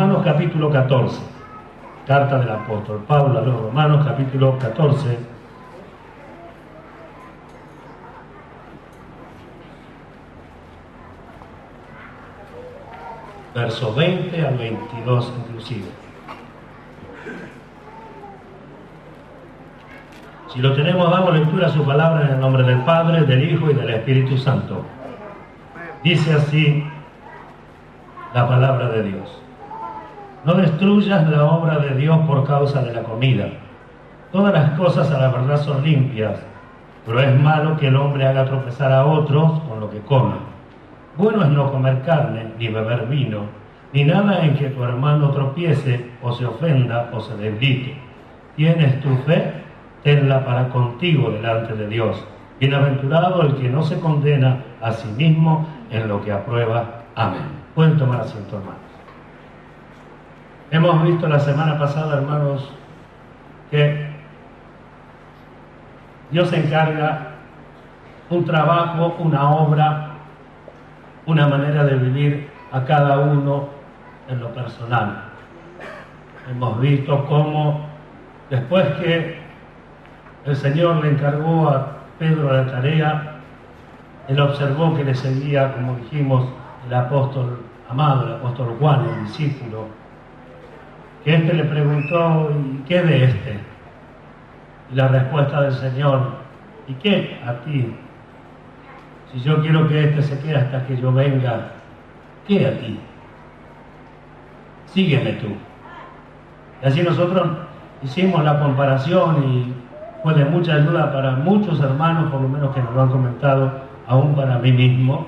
Romanos capítulo 14, carta del apóstol Pablo a los Romanos capítulo 14, verso 20 al 22 inclusive. Si lo tenemos, damos lectura a su palabra en el nombre del Padre, del Hijo y del Espíritu Santo. Dice así la palabra de Dios: no destruyas la obra de Dios por causa de la comida. Todas las cosas a la verdad son limpias, pero es malo que el hombre haga tropezar a otros con lo que come. Bueno es no comer carne, ni beber vino, ni nada en que tu hermano tropiece, o se ofenda, o se debilite. ¿Tienes tu fe? Tenla para contigo delante de Dios. Bienaventurado el que no se condena a sí mismo en lo que aprueba. Amén. Pueden tomar asiento, hermanos. Hemos visto la semana pasada, hermanos, que Dios encarga un trabajo, una obra, una manera de vivir a cada uno en lo personal. Hemos visto cómo después que el Señor le encargó a Pedro la tarea, él observó que le seguía, como dijimos, el apóstol amado, el apóstol Juan, el discípulo, que éste le preguntó: ¿y qué de este? Y la respuesta del Señor: ¿y qué a ti? Si yo quiero que este se quede hasta que yo venga, ¿qué a ti? Sígueme tú. Y así nosotros hicimos la comparación y fue de mucha ayuda para muchos hermanos, por lo menos que nos lo han comentado, aún para mí mismo.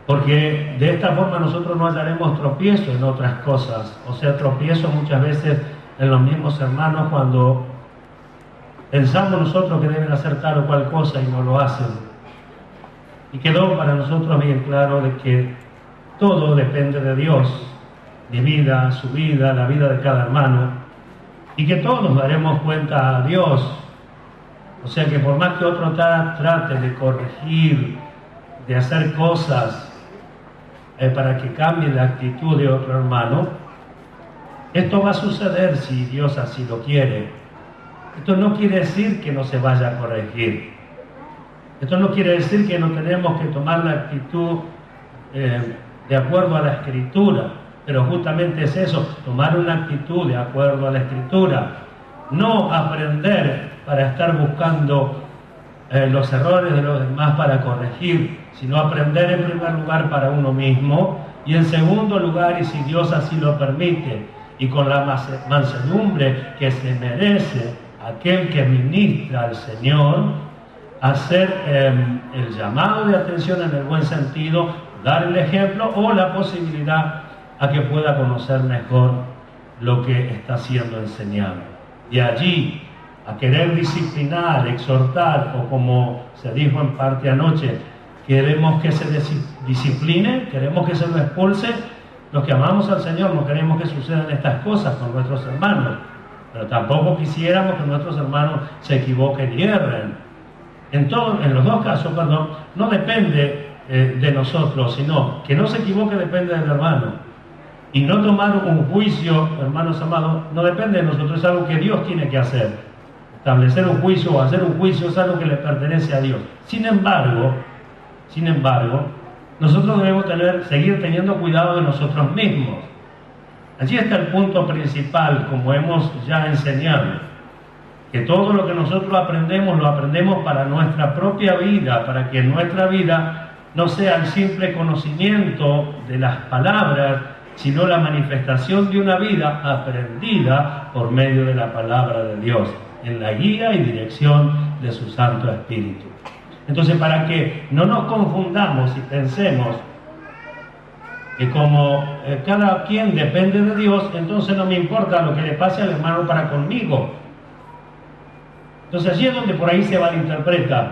Porque de esta forma nosotros no hallaremos tropiezo en otras cosas. O sea, tropiezo muchas veces en los mismos hermanos cuando pensamos nosotros que deben hacer tal o cual cosa y no lo hacen. Y quedó para nosotros bien claro de que todo depende de Dios, mi vida, su vida, la vida de cada hermano, y que todos daremos cuenta a Dios. O sea que por más que otro trate de corregir, de hacer cosas para que cambie la actitud de otro hermano, esto va a suceder si Dios así lo quiere. Esto no quiere decir que no se vaya a corregir. Esto no quiere decir que no tenemos que tomar la actitud de acuerdo a la Escritura, pero justamente es eso, tomar una actitud de acuerdo a la Escritura, no aprender para estar buscando los errores de los demás para corregir, sino aprender en primer lugar para uno mismo, y en segundo lugar, y si Dios así lo permite, y con la mansedumbre que se merece aquel que ministra al Señor, hacer el llamado de atención en el buen sentido, dar el ejemplo o la posibilidad a que pueda conocer mejor lo que está siendo enseñado. Y allí, a querer disciplinar, exhortar, o como se dijo en parte anoche, queremos que se discipline, queremos que se lo expulse. Los que amamos al Señor no queremos que sucedan estas cosas con nuestros hermanos, pero tampoco quisiéramos que nuestros hermanos se equivoquen y erren. En los dos casos, no depende de nosotros, sino que no se equivoque depende del hermano. Y no tomar un juicio, hermanos amados, no depende de nosotros, es algo que Dios tiene que hacer. Establecer un juicio o hacer un juicio es algo que le pertenece a Dios. Sin embargo, nosotros debemos seguir teniendo cuidado de nosotros mismos. Allí está el punto principal, como hemos ya enseñado, que todo lo que nosotros aprendemos, lo aprendemos para nuestra propia vida, para que nuestra vida no sea el simple conocimiento de las palabras, sino la manifestación de una vida aprendida por medio de la palabra de Dios, en la guía y dirección de su Santo Espíritu. Entonces, para que no nos confundamos y pensemos que como cada quien depende de Dios, entonces no me importa lo que le pase al hermano para conmigo. Entonces allí es donde por ahí se malinterpreta.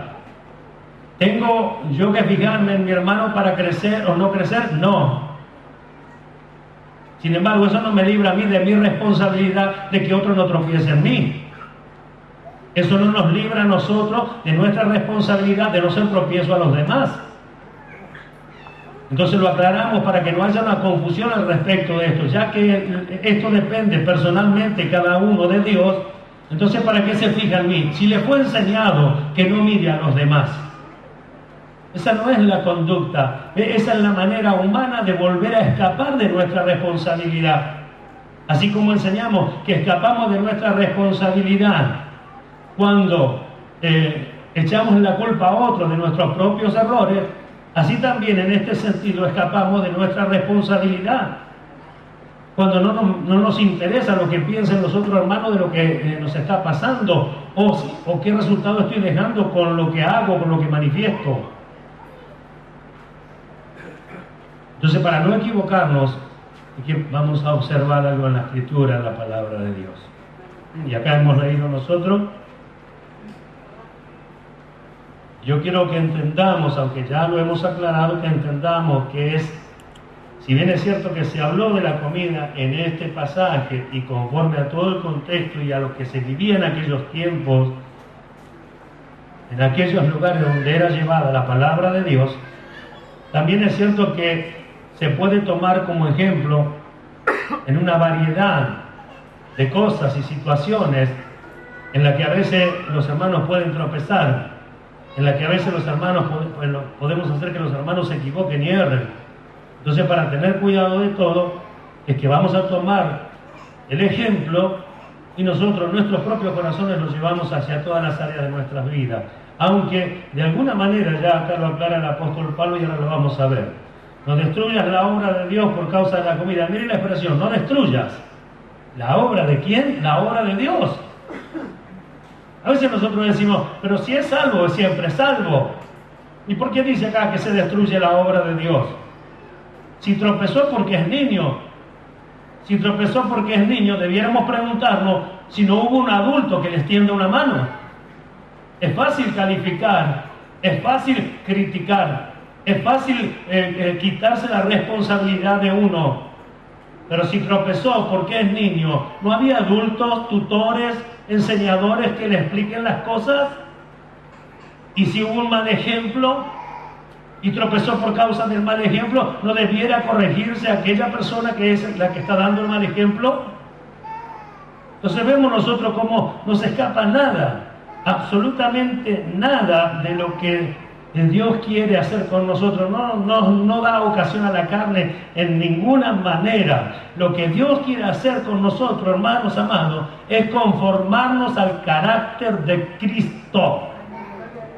¿Tengo yo que fijarme en mi hermano para crecer o no crecer? No. Sin embargo, eso no me libra a mí de mi responsabilidad de que otro no tropiece en mí. Eso no nos libra a nosotros de nuestra responsabilidad de no ser tropiezo a los demás. Entonces lo aclaramos para que no haya una confusión al respecto de esto, ya que esto depende personalmente cada uno de Dios. Entonces, ¿para qué se fija en mí? Si le fue enseñado que no mire a los demás. Esa no es la conducta, esa es la manera humana de volver a escapar de nuestra responsabilidad. Así como enseñamos que escapamos de nuestra responsabilidad cuando echamos la culpa a otros de nuestros propios errores, así también en este sentido escapamos de nuestra responsabilidad. Cuando no nos interesa lo que piensen los otros hermanos de lo que nos está pasando o qué resultado estoy dejando con lo que hago, con lo que manifiesto. Entonces, para no equivocarnos, aquí vamos a observar algo en la Escritura, en la palabra de Dios. Y acá hemos leído nosotros. Yo quiero que entendamos, aunque ya lo hemos aclarado, que entendamos que si bien es cierto que se habló de la comida en este pasaje y conforme a todo el contexto y a lo que se vivía en aquellos tiempos, en aquellos lugares donde era llevada la palabra de Dios, también es cierto que se puede tomar como ejemplo en una variedad de cosas y situaciones en las que a veces los hermanos pueden tropezar, en las que a veces los hermanos podemos hacer que los hermanos se equivoquen y erren. Entonces, para tener cuidado de todo, es que vamos a tomar el ejemplo y nosotros, nuestros propios corazones, los llevamos hacia todas las áreas de nuestras vidas. Aunque, de alguna manera, ya acá lo aclara el apóstol Pablo y ahora lo vamos a ver. No destruyas la obra de Dios por causa de la comida. Miren la expresión, no destruyas. ¿La obra de quién? La obra de Dios. A veces nosotros decimos, pero si es salvo, siempre es salvo. ¿Y por qué dice acá que se destruye la obra de Dios? Si tropezó porque es niño, si tropezó porque es niño, debiéramos preguntarnos si no hubo un adulto que les tienda una mano. Es fácil calificar, es fácil criticar, es fácil quitarse la responsabilidad de uno. Pero si tropezó porque es niño, ¿no había adultos, tutores, enseñadores que le expliquen las cosas? Y si hubo un mal ejemplo y tropezó por causa del mal ejemplo, ¿no debiera corregirse aquella persona que es la que está dando el mal ejemplo? Entonces vemos nosotros cómo no se escapa nada, absolutamente nada de lo que Dios quiere hacer con nosotros. No da ocasión a la carne en ninguna manera. Lo que Dios quiere hacer con nosotros, hermanos amados, es conformarnos al carácter de Cristo.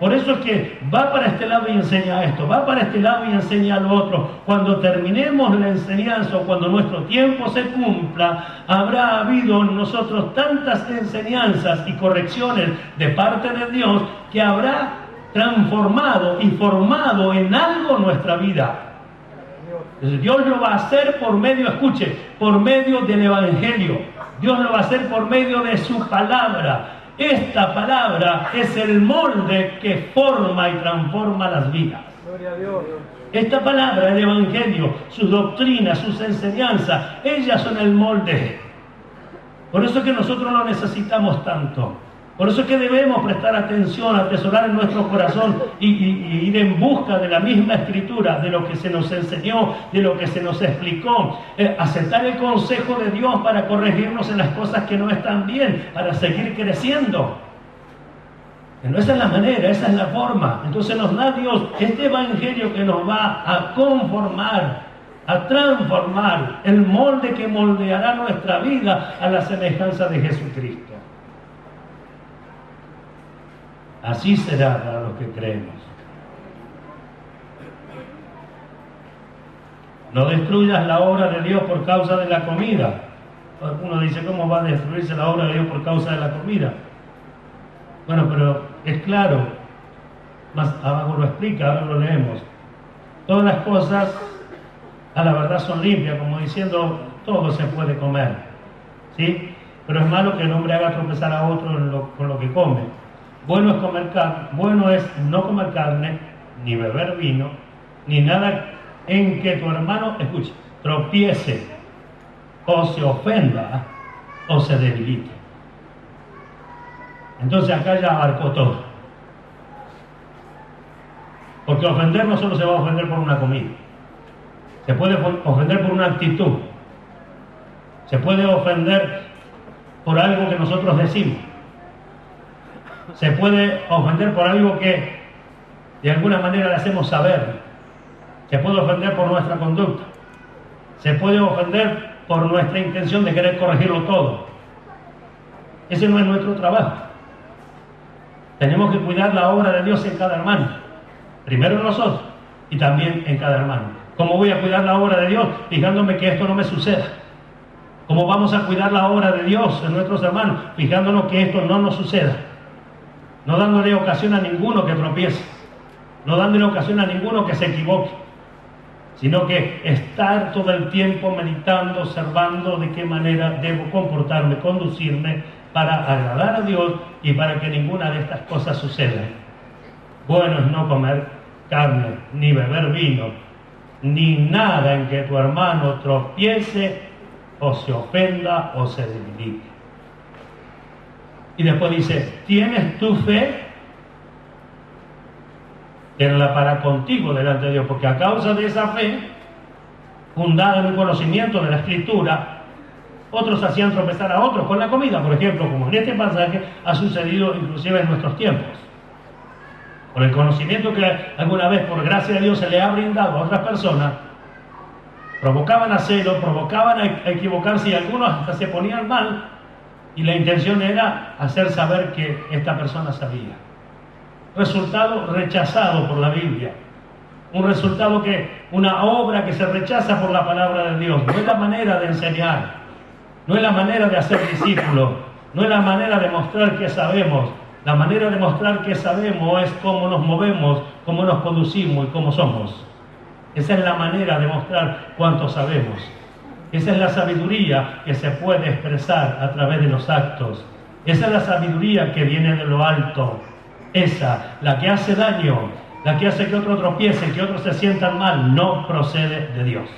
Por eso es que va para este lado y enseña esto, va para este lado y enseña lo otro. Cuando terminemos la enseñanza o cuando nuestro tiempo se cumpla, habrá habido en nosotros tantas enseñanzas y correcciones de parte de Dios que habrá transformado y formado en algo nuestra vida. Entonces, Dios lo va a hacer por medio, escuche, por medio del Evangelio. Dios lo va a hacer por medio de su palabra. Esta palabra es el molde que forma y transforma las vidas. Gloria a Dios. Esta palabra, el Evangelio, sus doctrinas, sus enseñanzas, ellas son el molde. Por eso es que nosotros lo necesitamos tanto. Por eso es que debemos prestar atención, atesorar en nuestro corazón y ir en busca de la misma Escritura, de lo que se nos enseñó, de lo que se nos explicó. Aceptar el consejo de Dios para corregirnos en las cosas que no están bien, para seguir creciendo. Pero esa es la manera, esa es la forma. Entonces nos da Dios este Evangelio que nos va a conformar, a transformar el molde que moldeará nuestra vida a la semejanza de Jesucristo. Así será para los que creemos. No destruyas la obra de Dios por causa de la comida. Uno dice, ¿cómo va a destruirse la obra de Dios por causa de la comida? Bueno, pero es claro. Más abajo lo explica, ahora lo leemos. Todas las cosas a la verdad son limpias, como diciendo, todo se puede comer. ¿Sí? Pero es malo que el hombre haga tropezar a otro con lo que come. Bueno es no comer carne, ni beber vino, ni nada en que tu hermano, escuche, tropiece, o se ofenda, o se debilite. Entonces acá ya abarcó todo. Porque ofender no solo se va a ofender por una comida. Se puede ofender por una actitud. Se puede ofender por algo que nosotros decimos. Se puede ofender por algo que de alguna manera le hacemos saber. Se puede ofender por nuestra conducta. Se puede ofender por nuestra intención de querer corregirlo todo. Ese no es nuestro trabajo. Tenemos que cuidar la obra de Dios en cada hermano. Primero en nosotros y también en cada hermano. ¿Cómo voy a cuidar la obra de Dios? Fijándome que esto no me suceda. ¿Cómo vamos a cuidar la obra de Dios en nuestros hermanos? Fijándonos que esto no nos suceda. No dándole ocasión a ninguno que tropiece. No dándole ocasión a ninguno que se equivoque. Sino que estar todo el tiempo meditando, observando de qué manera debo comportarme, conducirme para agradar a Dios y para que ninguna de estas cosas suceda. Bueno es no comer carne, ni beber vino, ni nada en que tu hermano tropiece o se ofenda o se debilite. Y después dice, ¿tienes tu fe? Tenla para contigo delante de Dios, porque a causa de esa fe, fundada en un conocimiento de la Escritura, otros hacían tropezar a otros con la comida, por ejemplo, como en este pasaje ha sucedido inclusive en nuestros tiempos. Por el conocimiento que alguna vez, por gracia de Dios, se le ha brindado a otras personas, provocaban a celo, provocaban a equivocarse y algunos hasta se ponían mal, y la intención era hacer saber que esta persona sabía. Resultado rechazado por la Biblia. Un resultado una obra que se rechaza por la palabra de Dios. No es la manera de enseñar, no es la manera de hacer discípulos, no es la manera de mostrar que sabemos. La manera de mostrar que sabemos es cómo nos movemos, cómo nos conducimos y cómo somos. Esa es la manera de mostrar cuánto sabemos. Esa es la sabiduría que se puede expresar a través de los actos. Esa es la sabiduría que viene de lo alto. Esa, la que hace daño, la que hace que otros tropiecen, que otros se sientan mal, no procede de Dios.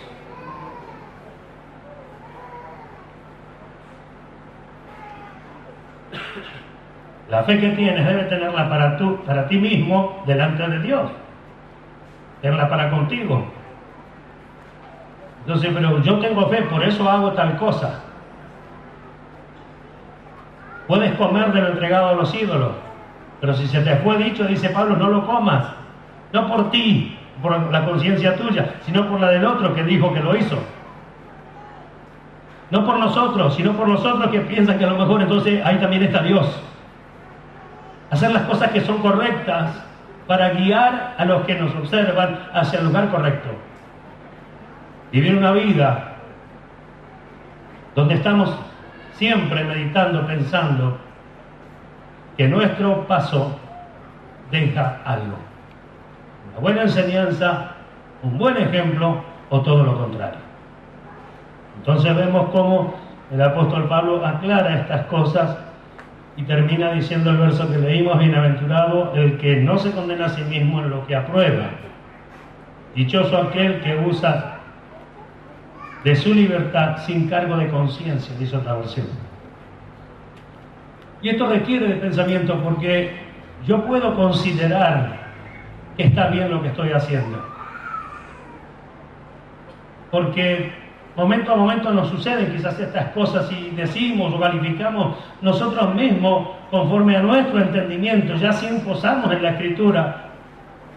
La fe que tienes debe tenerla para ti mismo delante de Dios. Tenerla para contigo. Entonces, pero yo tengo fe, por eso hago tal cosa. Puedes comer de lo entregado a los ídolos, pero si se te fue dicho, dice Pablo, no lo comas. No por ti, por la conciencia tuya, sino por la del otro que dijo que lo hizo. No por nosotros, sino por los otros que piensan que a lo mejor entonces ahí también está Dios. Hacer las cosas que son correctas para guiar a los que nos observan hacia el lugar correcto. Vivir una vida donde estamos siempre meditando, pensando que nuestro paso deja algo. Una buena enseñanza, un buen ejemplo o todo lo contrario. Entonces vemos cómo el apóstol Pablo aclara estas cosas y termina diciendo el verso que leímos, bienaventurado el que no se condena a sí mismo en lo que aprueba. Dichoso aquel que usa de su libertad sin cargo de conciencia, dice otra versión. Y esto requiere de pensamiento porque yo puedo considerar que está bien lo que estoy haciendo. Porque momento a momento nos suceden quizás estas cosas y decimos o calificamos nosotros mismos conforme a nuestro entendimiento, ya sin posarnos en la Escritura.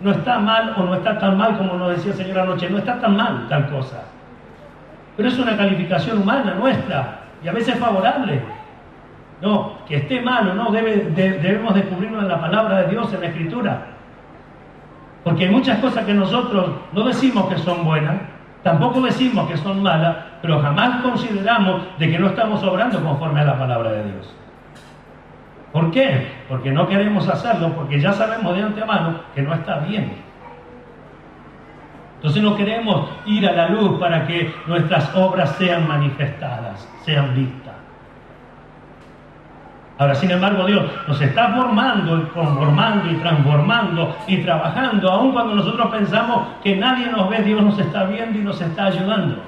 No está mal o no está tan mal como nos decía el Señor anoche, no está tan mal tal cosa. Pero es una calificación humana nuestra y a veces favorable. No, que esté mal o no, debemos descubrirlo en la palabra de Dios, en la Escritura. Porque hay muchas cosas que nosotros no decimos que son buenas, tampoco decimos que son malas, pero jamás consideramos de que no estamos obrando conforme a la palabra de Dios. ¿Por qué? Porque no queremos hacerlo, porque ya sabemos de antemano que no está bien. Entonces no queremos ir a la luz para que nuestras obras sean manifestadas, sean vistas. Ahora, sin embargo, Dios nos está formando, conformando y transformando y trabajando, aun cuando nosotros pensamos que nadie nos ve, Dios nos está viendo y nos está ayudando.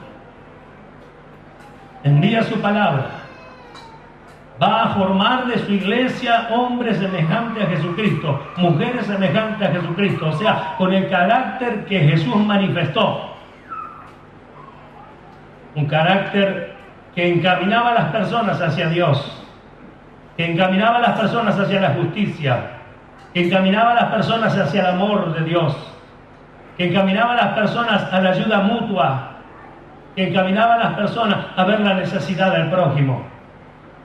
Envía su palabra. Va a formar de su iglesia hombres semejantes a Jesucristo, mujeres semejantes a Jesucristo, o sea, con el carácter que Jesús manifestó. un carácter que encaminaba a las personas hacia Dios, que encaminaba a las personas hacia la justicia, que encaminaba a las personas hacia el amor de Dios, que encaminaba a las personas a la ayuda mutua, que encaminaba a las personas a ver la necesidad del prójimo.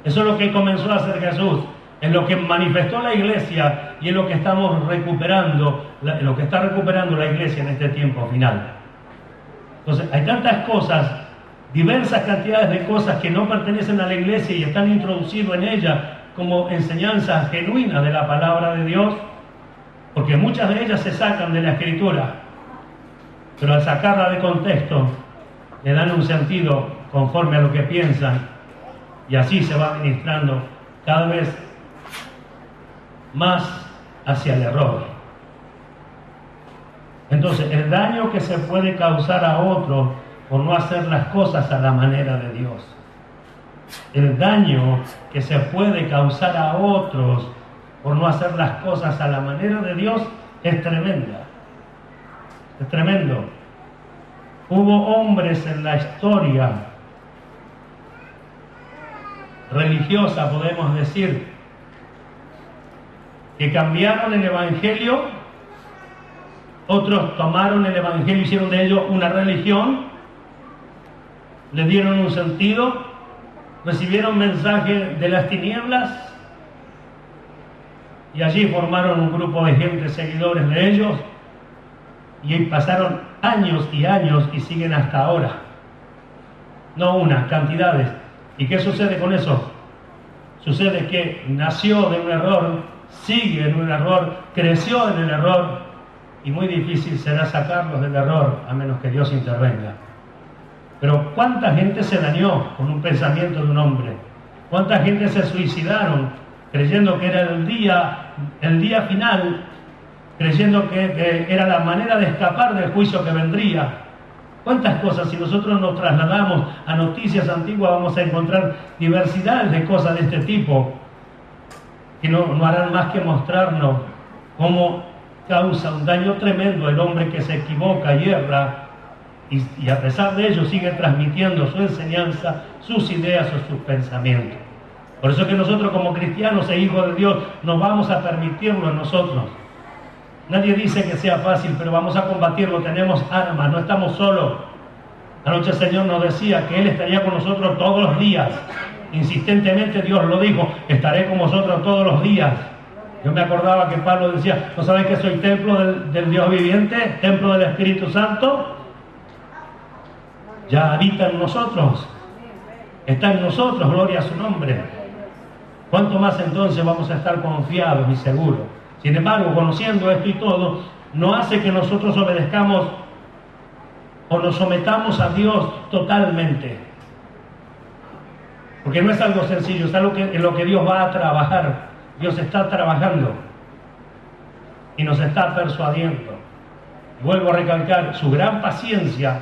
Eso es lo que comenzó a hacer Jesús, es lo que manifestó la iglesia y es lo que estamos recuperando, lo que está recuperando la iglesia en este tiempo final. Entonces, hay tantas cosas, diversas cantidades de cosas que no pertenecen a la iglesia y están introducidas en ella como enseñanzas genuinas de la palabra de Dios, porque muchas de ellas se sacan de la Escritura, pero al sacarla de contexto le dan un sentido conforme a lo que piensan y así se va ministrando cada vez más hacia el error. Entonces, el daño que se puede causar a otro por no hacer las cosas a la manera de Dios. El daño que se puede causar a otros por no hacer las cosas a la manera de Dios es tremenda. Es tremendo. Hubo hombres en la historia religiosa, podemos decir, que cambiaron el Evangelio, otros tomaron el Evangelio, hicieron de ello una religión, le dieron un sentido, recibieron mensajes de las tinieblas y allí formaron un grupo de gente seguidores de ellos y pasaron años y años y siguen hasta ahora. No unas, cantidades. ¿Y qué sucede con eso? Sucede que nació de un error, sigue en un error, creció en el error y muy difícil será sacarlos del error a menos que Dios intervenga. Pero ¿cuánta gente se dañó con un pensamiento de un hombre? ¿Cuánta gente se suicidaron creyendo que era el día final, creyendo que era la manera de escapar del juicio que vendría? ¿Cuántas cosas? Si nosotros nos trasladamos a noticias antiguas vamos a encontrar diversidades de cosas de este tipo que no harán más que mostrarnos cómo causa un daño tremendo el hombre que se equivoca y erra y a pesar de ello sigue transmitiendo su enseñanza, sus ideas o sus pensamientos. Por eso es que nosotros como cristianos e hijos de Dios no vamos a permitirlo en nosotros. Nadie dice que sea fácil, pero vamos a combatirlo, tenemos armas, no estamos solos. Anoche el Señor nos decía que Él estaría con nosotros todos los días. Insistentemente Dios lo dijo, estaré con vosotros todos los días. Yo me acordaba que Pablo decía, ¿no sabéis que soy templo del Dios viviente, templo del Espíritu Santo? Ya habita en nosotros, está en nosotros, gloria a su nombre. ¿Cuánto más entonces vamos a estar confiados y seguros? Sin embargo, conociendo esto y todo, no hace que nosotros obedezcamos o nos sometamos a Dios totalmente. Porque no es algo sencillo, es algo en lo que Dios va a trabajar. Dios está trabajando y nos está persuadiendo. Y vuelvo a recalcar su gran paciencia,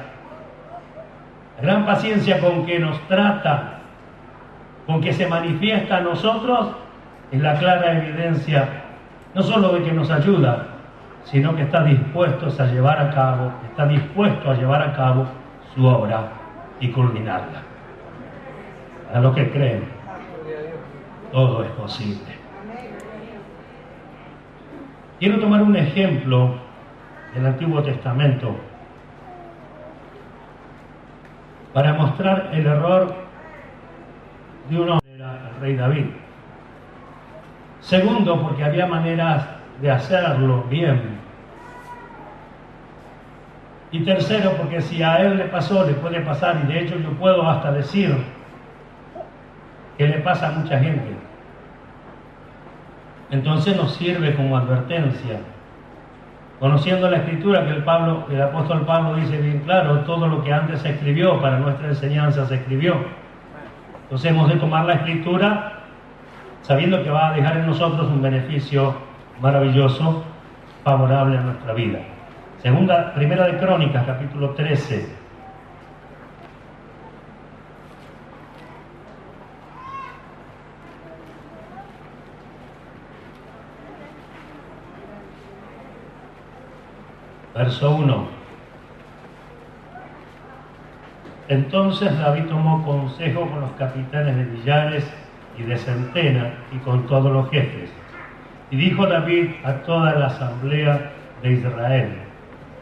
la gran paciencia con que nos trata, con que se manifiesta a nosotros, es la clara evidencia no solo de que nos ayuda, sino que está dispuesto a llevar a cabo su obra y culminarla. A los que creen, todo es posible. Quiero tomar un ejemplo del Antiguo Testamento para mostrar el error de un hombre, era el rey David. Segundo, porque había maneras de hacerlo bien. Y tercero, porque si a él le pasó, le puede pasar, y de hecho yo puedo hasta decir que le pasa a mucha gente. Entonces nos sirve como advertencia. Conociendo la Escritura, que el apóstol Pablo dice bien claro, todo lo que antes se escribió para nuestra enseñanza se escribió. Entonces hemos de tomar la Escritura sabiendo que va a dejar en nosotros un beneficio maravilloso, favorable a nuestra vida. Primera de Crónicas, capítulo 13. Verso 1. Entonces David tomó consejo con los capitanes de millares y de centena y con todos los jefes. Y dijo David a toda la asamblea de Israel: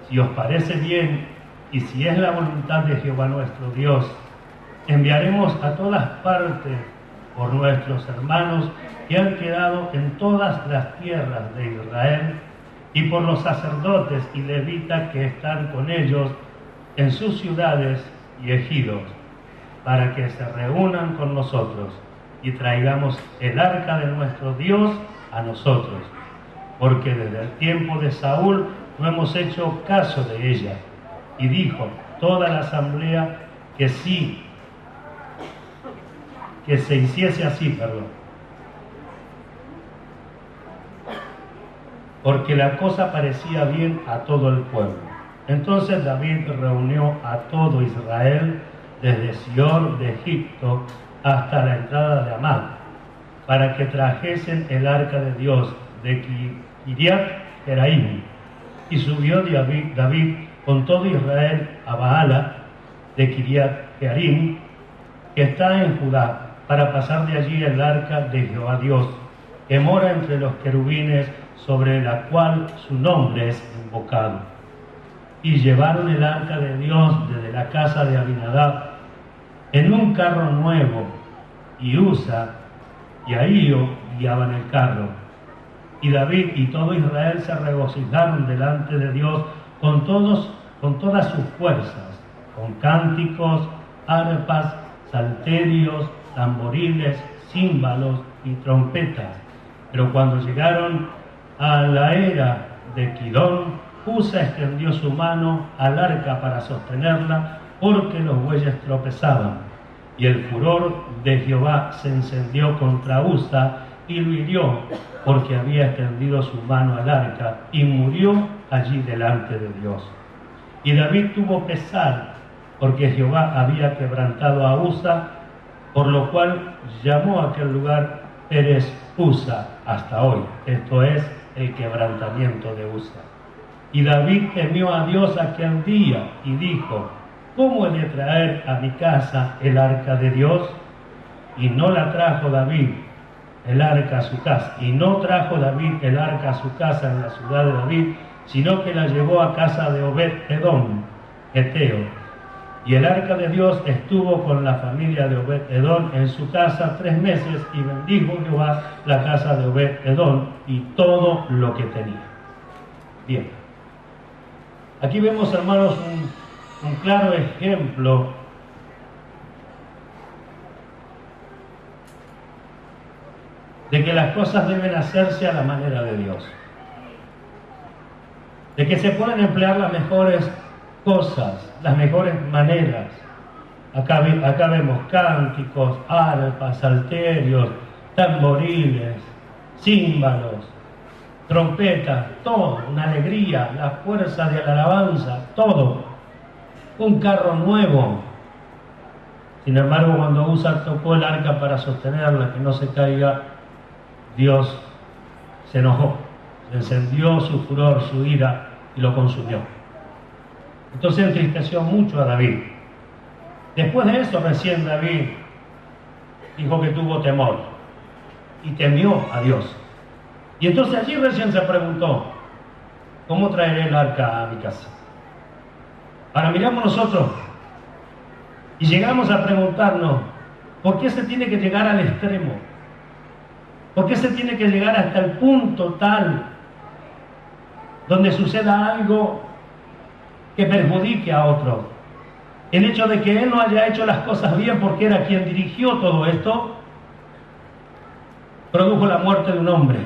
si os parece bien y si es la voluntad de Jehová nuestro Dios, enviaremos a todas partes por nuestros hermanos que han quedado en todas las tierras de Israel y por los sacerdotes y levitas que están con ellos en sus ciudades y ejidos, para que se reúnan con nosotros y traigamos el arca de nuestro Dios a nosotros, porque desde el tiempo de Saúl no hemos hecho caso de ella. Y dijo toda la asamblea que sí, que se hiciese así, porque la cosa parecía bien a todo el pueblo. Entonces David reunió a todo Israel desde Sior de Egipto hasta la entrada de Amad, para que trajesen el arca de Dios de Kiriat Jeraim. Y subió David con todo Israel a Baala de Kiriat Jearim, que está en Judá, para pasar de allí el arca de Jehová Dios, que mora entre los querubines, sobre la cual su nombre es invocado. Y llevaron el arca de Dios desde la casa de Abinadab en un carro nuevo, y Usa y Ahío guiaban el carro. Y David y todo Israel se regocijaron delante de Dios con todas sus fuerzas, con cánticos, arpas, salterios, tamboriles, címbalos y trompetas. Pero cuando llegaron a la era de Kidón, Usa extendió su mano al arca para sostenerla, porque los bueyes tropezaban. Y el furor de Jehová se encendió contra Usa y lo hirió, porque había extendido su mano al arca, y murió allí delante de Dios. Y David tuvo pesar, porque Jehová había quebrantado a Usa, por lo cual llamó a aquel lugar Pérez Usa hasta hoy. Esto es el quebrantamiento de Usa. Y David temió a Dios aquel día y dijo: ¿cómo he de traer a mi casa el arca de Dios? Y no la trajo David el arca a su casa. Y no trajo David el arca a su casa en la ciudad de David, sino que la llevó a casa de Obed-Edom, Eteo. Y el arca de Dios estuvo con la familia de Obed-Edom en su casa 3 meses, y bendijo Jehová la casa de Obed-Edom y todo lo que tenía. Bien. Aquí vemos, hermanos, un claro ejemplo de que las cosas deben hacerse a la manera de Dios, de que se pueden emplear las mejores cosas, las mejores maneras. Acá vemos cánticos, arpas, salterios, tamboriles, címbalos, trompetas, todo, una alegría, la fuerza de la alabanza, todo. Un carro nuevo. Sin embargo, cuando Usa tocó el arca para sostenerla, que no se caiga, Dios se enojó, se encendió su furor, su ira, y lo consumió. Entonces entristeció mucho a David. Después de eso, recién David dijo que tuvo temor y temió a Dios. Y entonces allí recién se preguntó: ¿cómo traeré el arca a mi casa? Ahora miramos nosotros y llegamos a preguntarnos: ¿por qué se tiene que llegar al extremo? ¿Por qué se tiene que llegar hasta el punto tal donde suceda algo que perjudique a otro? El hecho de que él no haya hecho las cosas bien, porque era quien dirigió todo esto, produjo la muerte de un hombre.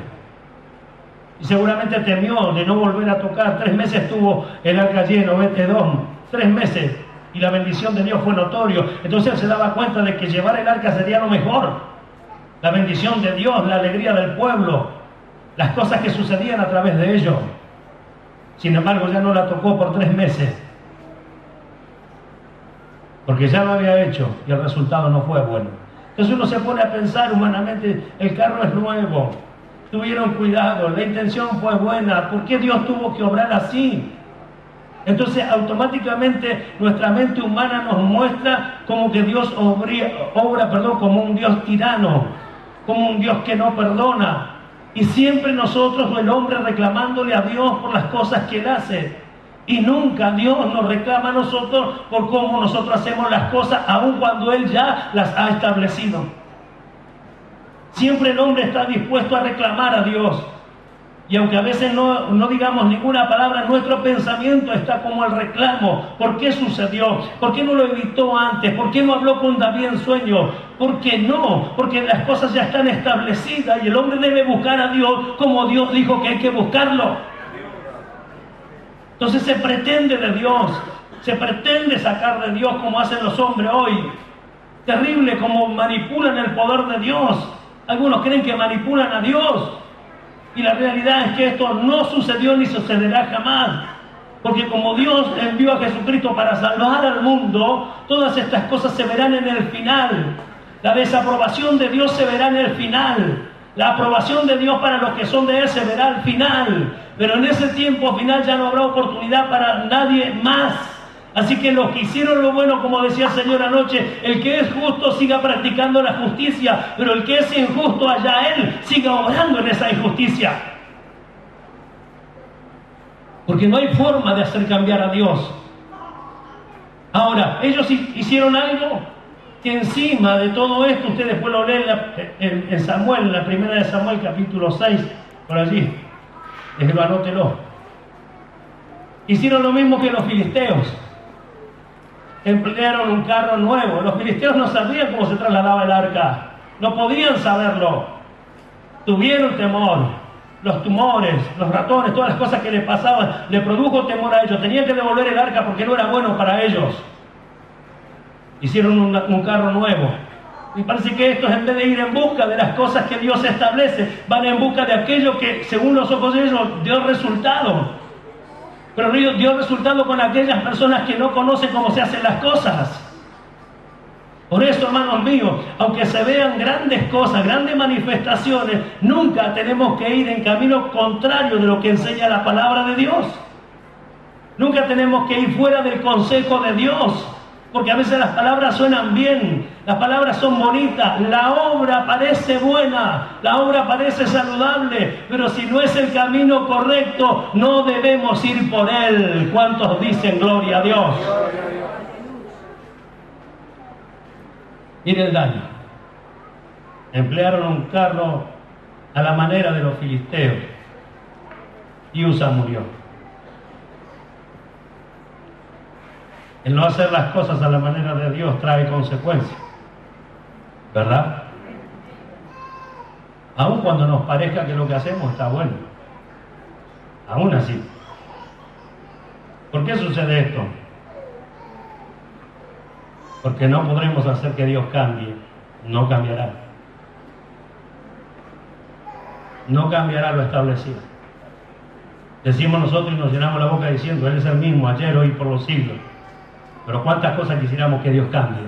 Y seguramente temió de no volver a tocar. 3 meses tuvo el arca lleno, Obed-Edom, 3 meses, y la bendición de Dios fue notorio. Entonces él se daba cuenta de que llevar el arca sería lo mejor. La bendición de Dios, la alegría del pueblo, las cosas que sucedían a través de ello. Sin embargo, ya no la tocó por 3 meses, porque ya lo había hecho y el resultado no fue bueno. Entonces uno se pone a pensar humanamente: el carro es nuevo, tuvieron cuidado, la intención fue buena, ¿por qué Dios tuvo que obrar así? Entonces automáticamente nuestra mente humana nos muestra como que Dios obra como un Dios tirano, como un Dios que no perdona. Y siempre nosotros o el hombre reclamándole a Dios por las cosas que Él hace. Y nunca Dios nos reclama a nosotros por cómo nosotros hacemos las cosas, aun cuando Él ya las ha establecido. Siempre el hombre está dispuesto a reclamar a Dios. Y aunque a veces no digamos ninguna palabra, nuestro pensamiento está como el reclamo. ¿Por qué sucedió? ¿Por qué no lo evitó antes? ¿Por qué no habló con David en sueño? ¿Por qué no? Porque las cosas ya están establecidas y el hombre debe buscar a Dios como Dios dijo que hay que buscarlo. Entonces se pretende de Dios, se pretende sacar de Dios como hacen los hombres hoy. Terrible como manipulan el poder de Dios. Algunos creen que manipulan a Dios. Y la realidad es que esto no sucedió ni sucederá jamás. Porque como Dios envió a Jesucristo para salvar al mundo, todas estas cosas se verán en el final. La desaprobación de Dios se verá en el final. La aprobación de Dios para los que son de Él se verá al final. Pero en ese tiempo final ya no habrá oportunidad para nadie más. Así que los que hicieron lo bueno, como decía el Señor anoche, el que es justo siga practicando la justicia, pero el que es injusto, allá él siga obrando en esa injusticia. Porque no hay forma de hacer cambiar a Dios. Ahora, ellos hicieron algo que encima de todo esto, usted después lo lee en Samuel, en la primera de Samuel, capítulo 6, por allí, anótelo. Hicieron lo mismo que los filisteos. Emplearon un carro nuevo. Los filisteos no sabían cómo se trasladaba el arca. No podían saberlo. Tuvieron temor. Los tumores, los ratones, todas las cosas que les pasaban, le produjo temor a ellos. Tenían que devolver el arca porque no era bueno para ellos. Hicieron un carro nuevo. Y parece que estos, en vez de ir en busca de las cosas que Dios establece, van en busca de aquello que, según los ojos de ellos, dio resultado. Pero Dios dio resultado con aquellas personas que no conocen cómo se hacen las cosas. Por eso, hermanos míos, aunque se vean grandes cosas, grandes manifestaciones, nunca tenemos que ir en camino contrario de lo que enseña la palabra de Dios. Nunca tenemos que ir fuera del consejo de Dios. Porque a veces las palabras suenan bien, las palabras son bonitas, la obra parece buena, la obra parece saludable, pero si no es el camino correcto, no debemos ir por él. ¿Cuántos dicen gloria a Dios? Mire el daño. Emplearon un carro a la manera de los filisteos y Usa murió. El no hacer las cosas a la manera de Dios trae consecuencias, ¿verdad? Aun cuando nos parezca que lo que hacemos está bueno, aún así. ¿Por qué sucede esto? Porque no podremos hacer que Dios cambie, no cambiará. No cambiará lo establecido. Decimos nosotros y nos llenamos la boca diciendo, Él es el mismo ayer, hoy y por los siglos. Pero cuántas cosas quisiéramos que Dios cambie.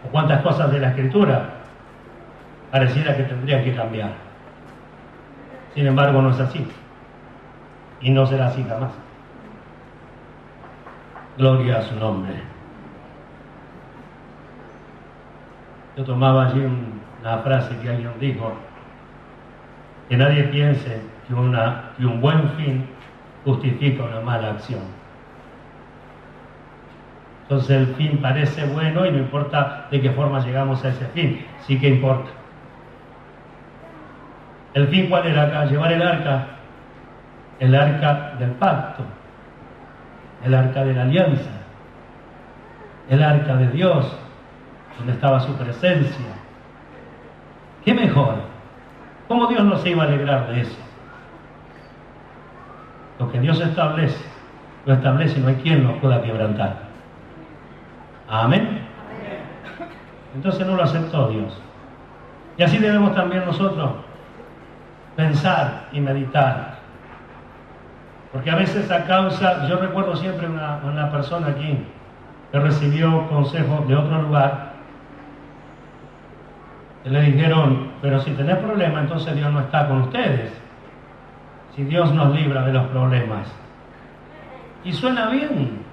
O cuántas cosas de la Escritura pareciera que tendrían que cambiar. Sin embargo, no es así. Y no será así jamás. Gloria a su nombre. Yo tomaba allí una frase que alguien dijo, que nadie piense que un buen fin justifica una mala acción. Entonces el fin parece bueno y no importa de qué forma llegamos a ese fin, sí que importa. ¿El fin cuál era acá? Llevar el arca del pacto, el arca de la alianza, el arca de Dios, donde estaba su presencia. ¿Qué mejor? ¿Cómo Dios no se iba a alegrar de eso? Lo que Dios establece, lo establece y no hay quien lo pueda quebrantar. Amén. Entonces no lo aceptó Dios. Y así debemos también nosotros pensar y meditar. Porque a veces a causa, yo recuerdo siempre una persona aquí que recibió consejos de otro lugar, que le dijeron, pero si tenés problemas, entonces Dios no está con ustedes. Si Dios nos libra de los problemas. Y suena bien.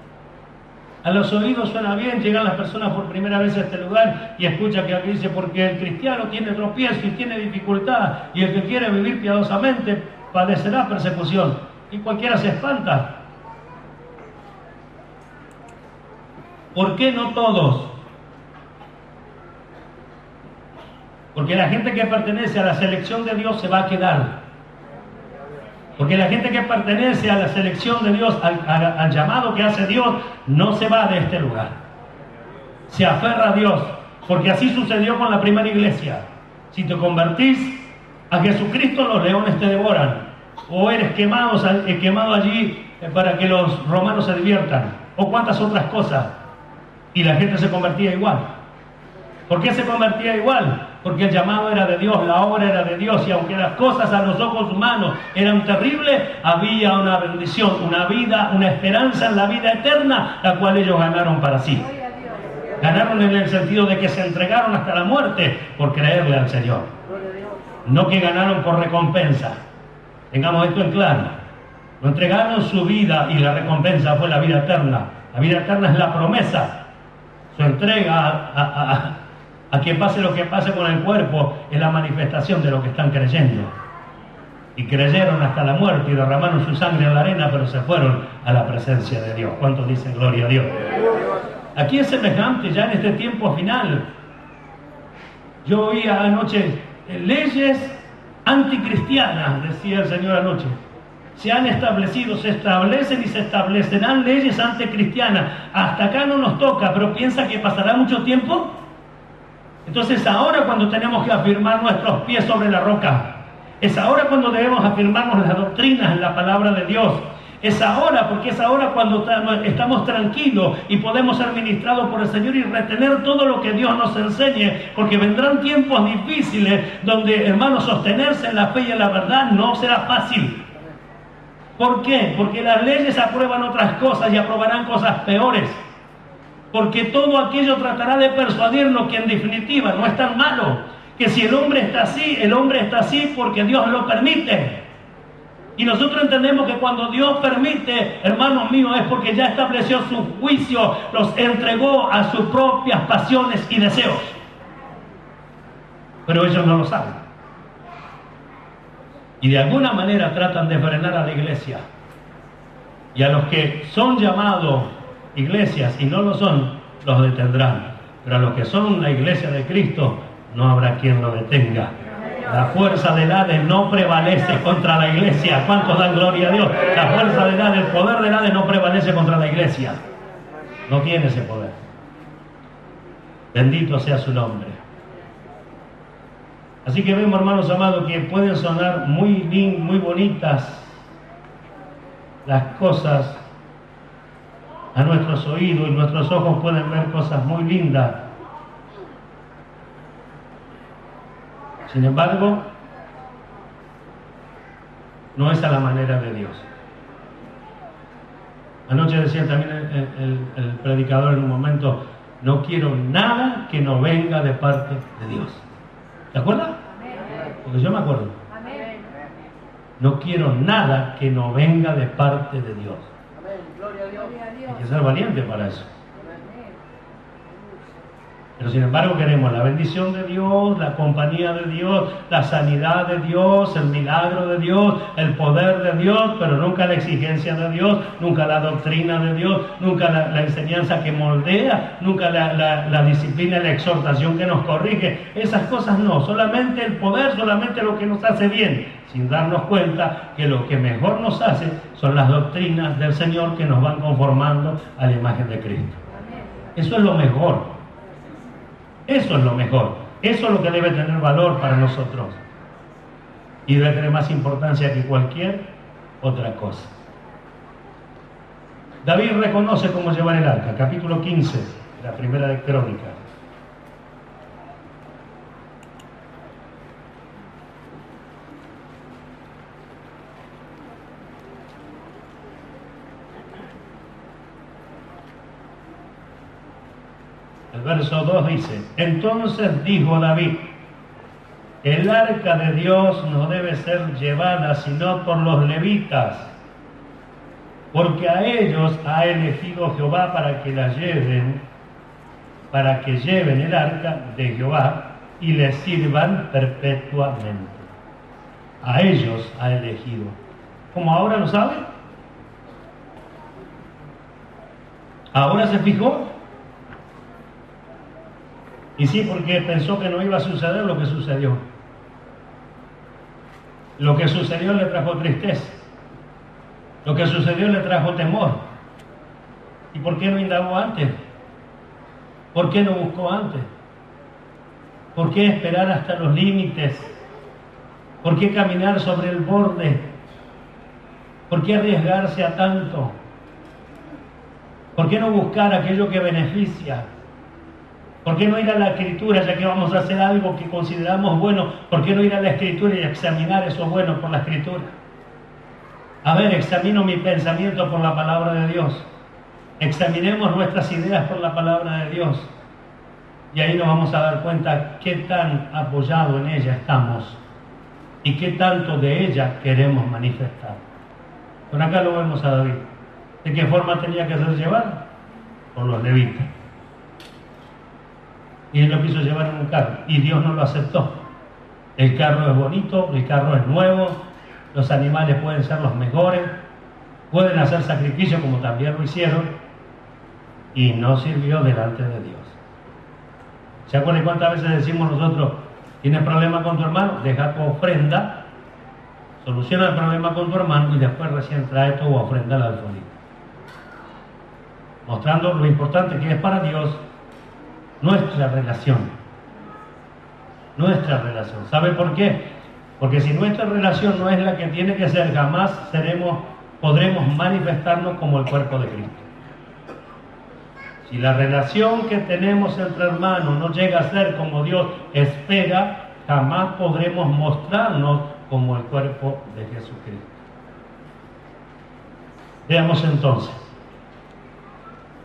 A los oídos suena bien, llegan las personas por primera vez a este lugar y escuchan que aquí dice, porque el cristiano tiene tropiezo y tiene dificultad, y el que quiere vivir piadosamente padecerá persecución. Y cualquiera se espanta. ¿Por qué no todos? Porque la gente que pertenece a la selección de Dios se va a quedar. Porque la gente que pertenece a la selección de Dios, al llamado que hace Dios, no se va de este lugar. Se aferra a Dios, porque así sucedió con la primera iglesia. Si te convertís a Jesucristo, los leones te devoran. O eres quemado allí para que los romanos se diviertan. O cuantas otras cosas. Y la gente se convertía igual. ¿Por qué se convertía igual? Porque el llamado era de Dios, la obra era de Dios, y aunque las cosas a los ojos humanos eran terribles, había una bendición, una vida, una esperanza en la vida eterna, la cual ellos ganaron para sí. Ganaron en el sentido de que se entregaron hasta la muerte por creerle al Señor. No que ganaron por recompensa. Tengamos esto en claro. No entregaron su vida y la recompensa fue la vida eterna. La vida eterna es la promesa. Su entrega a que pase lo que pase con el cuerpo es la manifestación de lo que están creyendo. Y creyeron hasta la muerte y derramaron su sangre en la arena, pero se fueron a la presencia de Dios. ¿Cuántos dicen gloria a Dios? Aquí es semejante ya en este tiempo final. Yo oía anoche leyes anticristianas, decía el Señor anoche. Se han establecido, se establecen y se establecerán leyes anticristianas. Hasta acá no nos toca, pero piensa que pasará mucho tiempo. Entonces ahora cuando tenemos que afirmar nuestros pies sobre la roca, es ahora cuando debemos afirmarnos las doctrinas en la palabra de Dios, es ahora, porque es ahora cuando estamos tranquilos y podemos ser ministrados por el Señor y retener todo lo que Dios nos enseñe, porque vendrán tiempos difíciles donde, hermanos, sostenerse en la fe y en la verdad no será fácil. ¿Por qué? Porque las leyes aprueban otras cosas y aprobarán cosas peores. Porque todo aquello tratará de persuadirnos que en definitiva no es tan malo, que si el hombre está así porque Dios lo permite. Y nosotros entendemos que cuando Dios permite, hermanos míos, es porque ya estableció su juicio, los entregó a sus propias pasiones y deseos. Pero ellos no lo saben. Y de alguna manera tratan de frenar a la iglesia. Y a los que son llamados iglesias y no lo son, los detendrán. Pero a los que son la iglesia de Cristo, no habrá quien lo detenga. La fuerza del Hades no prevalece contra la iglesia. ¿Cuántos dan gloria a Dios? La fuerza del Hades, el poder del Hades no prevalece contra la iglesia. No tiene ese poder. Bendito sea su nombre. Así que vemos, hermanos amados, que pueden sonar muy bonitas las cosas a nuestros oídos, y nuestros ojos pueden ver cosas muy lindas. Sin embargo, no es a la manera de Dios. Anoche decía también el predicador en un momento, no quiero nada que no venga de parte de Dios. ¿Te acuerdas? Porque yo me acuerdo. No quiero nada que no venga de parte de Dios. Hay que ser valiente para eso. Pero sin embargo queremos la bendición de Dios, la compañía de Dios, la sanidad de Dios, el milagro de Dios, el poder de Dios, pero nunca la exigencia de Dios, nunca la doctrina de Dios, nunca la enseñanza que moldea, nunca la disciplina y la exhortación que nos corrige. Esas cosas no, solamente el poder, solamente lo que nos hace bien, sin darnos cuenta que lo que mejor nos hace son las doctrinas del Señor que nos van conformando a la imagen de Cristo. Eso es lo mejor. Eso es lo mejor. Eso es lo que debe tener valor para nosotros. Y debe tener más importancia que cualquier otra cosa. David reconoce cómo llevar el arca. Capítulo 15, la primera de Crónicas. El verso 2 dice, entonces dijo David, el arca de Dios no debe ser llevada sino por los levitas, porque a ellos ha elegido Jehová para que lleven el arca de Jehová y le sirvan perpetuamente. A ellos ha elegido. ¿Cómo ahora lo sabe? ¿Ahora se fijó? Y sí, porque pensó que no iba a suceder lo que sucedió. Lo que sucedió le trajo tristeza. Lo que sucedió le trajo temor. ¿Y por qué no indagó antes? ¿Por qué no buscó antes? ¿Por qué esperar hasta los límites? ¿Por qué caminar sobre el borde? ¿Por qué arriesgarse a tanto? ¿Por qué no buscar aquello que beneficia? ¿Por qué no ir a la Escritura, ya que vamos a hacer algo que consideramos bueno? ¿Por qué no ir a la Escritura y examinar eso bueno por la Escritura? A ver, examino mi pensamiento por la palabra de Dios. Examinemos nuestras ideas por la palabra de Dios. Y ahí nos vamos a dar cuenta qué tan apoyado en ella estamos y qué tanto de ella queremos manifestar. Por acá lo vemos a David. ¿De qué forma tenía que ser llevado? Por los levitas. Y él lo quiso llevar en un carro y Dios no lo aceptó. El carro es bonito, el carro es nuevo, los animales pueden ser los mejores, pueden hacer sacrificio como también lo hicieron, y no sirvió delante de Dios. ¿Se acuerdan cuántas veces decimos nosotros, tienes problema con tu hermano? Deja tu ofrenda, soluciona el problema con tu hermano y después recién trae tu ofrenda al alfolí. Mostrando lo importante que es para Dios nuestra relación. Nuestra relación. ¿Sabe por qué? Porque si nuestra relación no es la que tiene que ser, jamás podremos manifestarnos como el cuerpo de Cristo. Si la relación que tenemos entre hermanos no llega a ser como Dios espera, jamás podremos mostrarnos como el cuerpo de Jesucristo. Veamos entonces,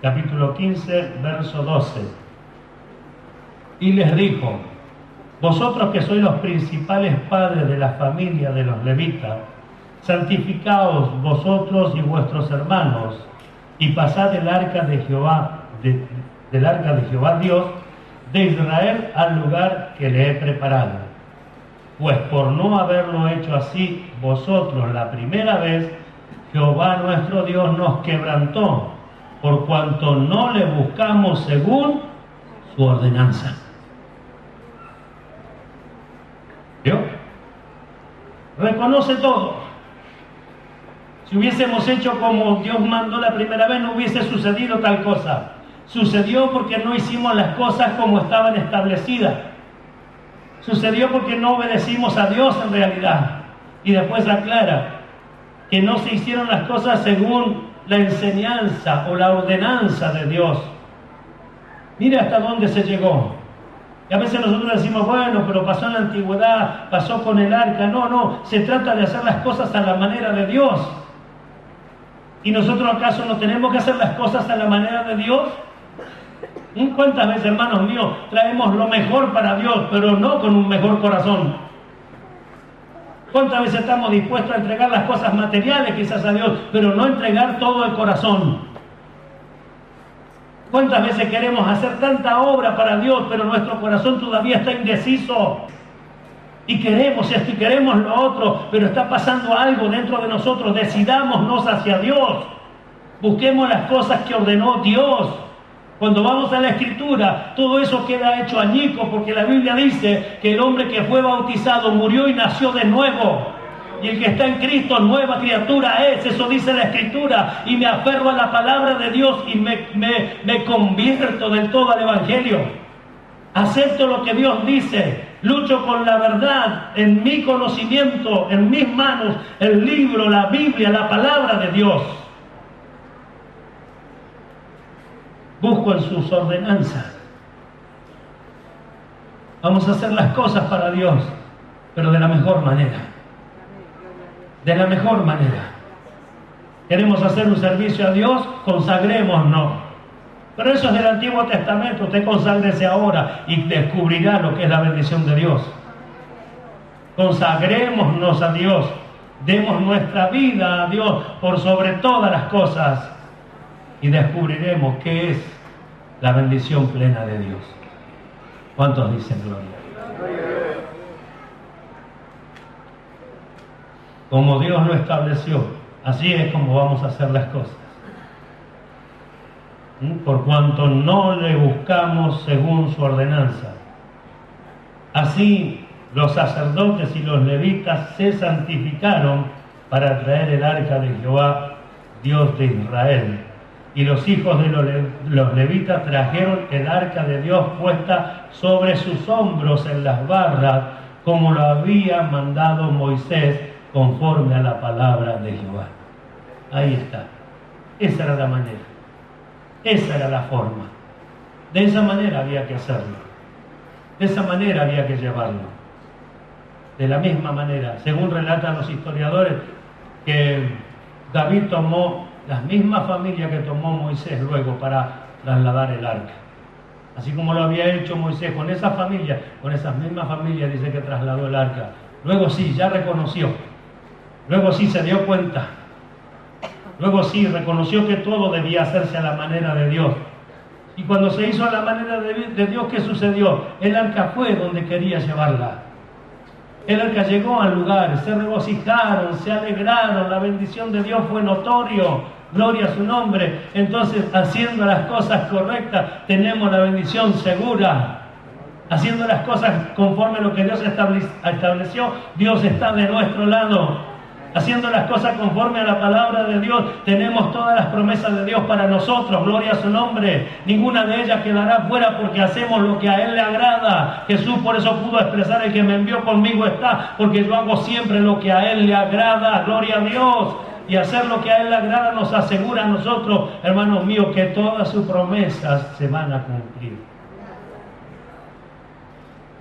capítulo 15, verso 12. Y les dijo: vosotros que sois los principales padres de la familia de los levitas, santificaos vosotros y vuestros hermanos, y pasad del arca de Jehová, del arca de Jehová Dios de Israel al lugar que le he preparado. Pues por no haberlo hecho así vosotros la primera vez, Jehová nuestro Dios nos quebrantó, por cuanto no le buscamos según su ordenanza. ¿Vio? Reconoce todo. Si hubiésemos hecho como Dios mandó la primera vez, no hubiese sucedido tal cosa. Sucedió porque no hicimos las cosas como estaban establecidas. Sucedió porque no obedecimos a Dios en realidad. Y después aclara que no se hicieron las cosas según la enseñanza o la ordenanza de Dios. Mira hasta dónde se llegó. Y a veces nosotros decimos, bueno, pero pasó en la antigüedad, pasó con el arca. No, se trata de hacer las cosas a la manera de Dios. ¿Y nosotros acaso no tenemos que hacer las cosas a la manera de Dios? ¿Cuántas veces, hermanos míos, traemos lo mejor para Dios, pero no con un mejor corazón? ¿Cuántas veces estamos dispuestos a entregar las cosas materiales quizás a Dios, pero no entregar todo el corazón? ¿Cuántas veces queremos hacer tanta obra para Dios, pero nuestro corazón todavía está indeciso? Y queremos esto y queremos lo otro, pero está pasando algo dentro de nosotros. Decidámonos hacia Dios. Busquemos las cosas que ordenó Dios. Cuando vamos a la Escritura, todo eso queda hecho añicos, porque la Biblia dice que el hombre que fue bautizado murió y nació de nuevo. Y el que está en Cristo, nueva criatura es. Eso dice la Escritura. Y me aferro a la palabra de Dios y me convierto del todo al Evangelio. Acepto lo que Dios dice. Lucho con la verdad en mi conocimiento, en mis manos, el libro, la Biblia, la palabra de Dios. Busco en sus ordenanzas. Vamos a hacer las cosas para Dios, pero de la mejor manera. De la mejor manera. Queremos hacer un servicio a Dios, consagrémonos. Pero eso es del Antiguo Testamento. Usted conságrese ahora y descubrirá lo que es la bendición de Dios. Consagrémonos a Dios. Demos nuestra vida a Dios por sobre todas las cosas y descubriremos qué es la bendición plena de Dios. ¿Cuántos dicen gloria? Como Dios lo estableció, así es como vamos a hacer las cosas. Por cuanto no le buscamos según su ordenanza. Así los sacerdotes y los levitas se santificaron para traer el arca de Jehová, Dios de Israel. Y los hijos de los levitas trajeron el arca de Dios puesta sobre sus hombros en las barras, como lo había mandado Moisés, conforme a la palabra de Jehová. Ahí está. Esa era la manera. Esa era la forma. De esa manera había que hacerlo. De esa manera había que llevarlo. De la misma manera, según relatan los historiadores, que David tomó las mismas familias que tomó Moisés luego para trasladar el arca. Así como lo había hecho Moisés con esa familia, con esas mismas familias dice que trasladó el arca. Luego sí, ya reconoció. Luego sí se dio cuenta. Luego sí reconoció que todo debía hacerse a la manera de Dios. Y cuando se hizo a la manera de Dios, ¿qué sucedió? El arca fue donde quería llevarla. El arca llegó al lugar, se regocijaron, se alegraron, la bendición de Dios fue notorio, gloria a su nombre. Entonces, haciendo las cosas correctas, tenemos la bendición segura. Haciendo las cosas conforme a lo que Dios estableció, Dios está de nuestro lado. Haciendo las cosas conforme a la palabra de Dios, tenemos todas las promesas de Dios para nosotros, gloria a su nombre. Ninguna de ellas quedará fuera porque hacemos lo que a Él le agrada. Jesús por eso pudo expresar: el que me envió conmigo está, porque yo hago siempre lo que a Él le agrada, gloria a Dios. Y hacer lo que a Él le agrada nos asegura a nosotros, hermanos míos, que todas sus promesas se van a cumplir.